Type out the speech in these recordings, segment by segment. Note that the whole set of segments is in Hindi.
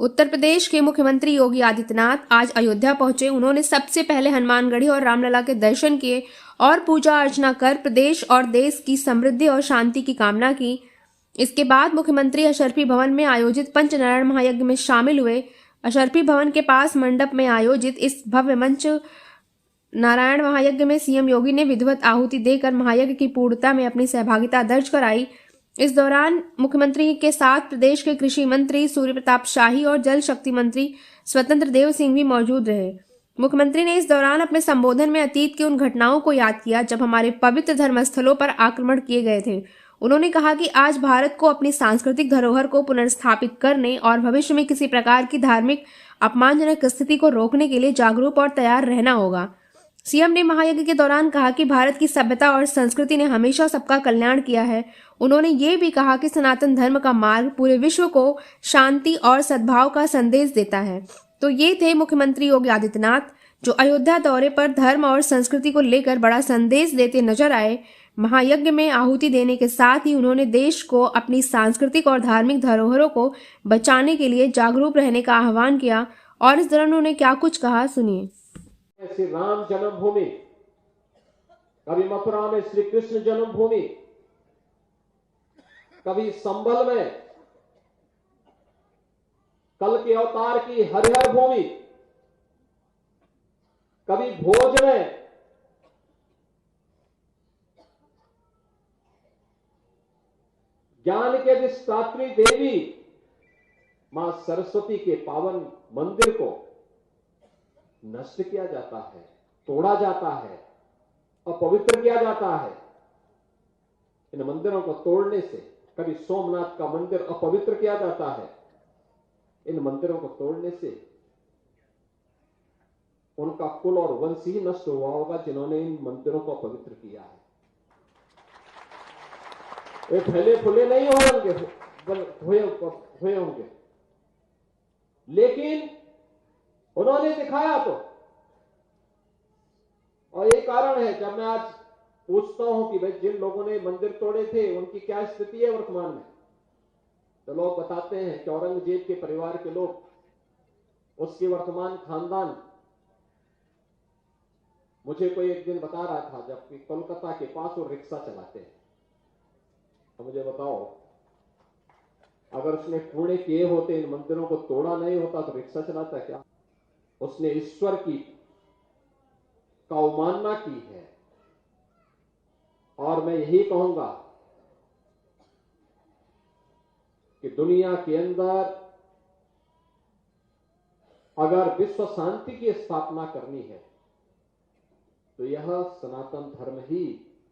उत्तर प्रदेश के मुख्यमंत्री योगी आदित्यनाथ आज अयोध्या पहुंचे। उन्होंने सबसे पहले हनुमानगढ़ी और रामलला के दर्शन किए और पूजा अर्चना कर प्रदेश और देश की समृद्धि और शांति की कामना की। इसके बाद मुख्यमंत्री अशरफी भवन में आयोजित पंचनारायण महायज्ञ में शामिल हुए। अशरफी भवन के पास मंडप में आयोजित इस भव्य मंच नारायण महायज्ञ में सीएम योगी ने विधिवत आहुति देकर महायज्ञ की पूर्णता में अपनी सहभागिता दर्ज कराई। इस दौरान मुख्यमंत्री के साथ प्रदेश के कृषि मंत्री सूर्य प्रताप शाही और जल शक्ति मंत्री स्वतंत्र देव सिंह भी मौजूद रहे। मुख्यमंत्री ने इस दौरान अपने संबोधन में अतीत की उन घटनाओं को याद किया जब हमारे पवित्र धर्मस्थलों पर आक्रमण किए गए थे। उन्होंने कहा कि आज भारत को अपनी सांस्कृतिक धरोहर को पुनर्स्थापित करने और भविष्य में किसी प्रकार की धार्मिक अपमानजनक स्थिति को रोकने के लिए जागरूक और तैयार रहना होगा। सीएम ने महायज्ञ के दौरान कहा कि भारत की सभ्यता और संस्कृति ने हमेशा सबका कल्याण किया है। उन्होंने ये भी कहा कि सनातन धर्म का मार्ग पूरे विश्व को शांति और सद्भाव का संदेश देता है। तो ये थे मुख्यमंत्री योगी आदित्यनाथ, जो अयोध्या दौरे पर धर्म और संस्कृति को लेकर बड़ा संदेश देते नजर आए। महायज्ञ में आहुति देने के साथ ही उन्होंने देश को अपनी सांस्कृतिक और धार्मिक धरोहरों को बचाने के लिए जागरूक रहने का आह्वान किया। और इस दौरान उन्होंने क्या कुछ कहा, सुनिए। श्री राम जन्मभूमि, कभी मथुरा में श्री कृष्ण जन्मभूमि, कभी संभल में कल के अवतार की हरिहर भूमि, कभी भोज में ज्ञान के अधिष्ठात्री देवी मां सरस्वती के पावन मंदिर को नष्ट किया जाता है, तोड़ा जाता है, अपवित्र किया जाता है। इन मंदिरों को तोड़ने से, कभी सोमनाथ का मंदिर अपवित्र किया जाता है, इन मंदिरों को तोड़ने से उनका कुल और वंश ही नष्ट हुआ होगा जिन्होंने इन मंदिरों को अपवित्र किया है। वे फैले फूले नहीं हुए होंगे, लेकिन उन्होंने दिखाया तो। और ये कारण है जब मैं आज पूछता हूं कि भाई जिन लोगों ने मंदिर तोड़े थे उनकी क्या स्थिति है वर्तमान में, तो लोग बताते हैं कि औरंगजेब के परिवार के लोग, उसके वर्तमान खानदान। मुझे कोई एक दिन बता रहा था जबकि कोलकाता के पास वो रिक्शा चलाते हैं, तो मुझे बताओ अगर उसने पुण्य किए होते, इन मंदिरों को तोड़ा नहीं होता तो रिक्शा चलाता क्या? उसने ईश्वर की अवमानना की है। और मैं यही कहूंगा कि दुनिया के अंदर अगर विश्व शांति की स्थापना करनी है तो यह सनातन धर्म ही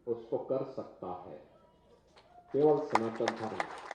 उसको कर सकता है, केवल सनातन धर्म।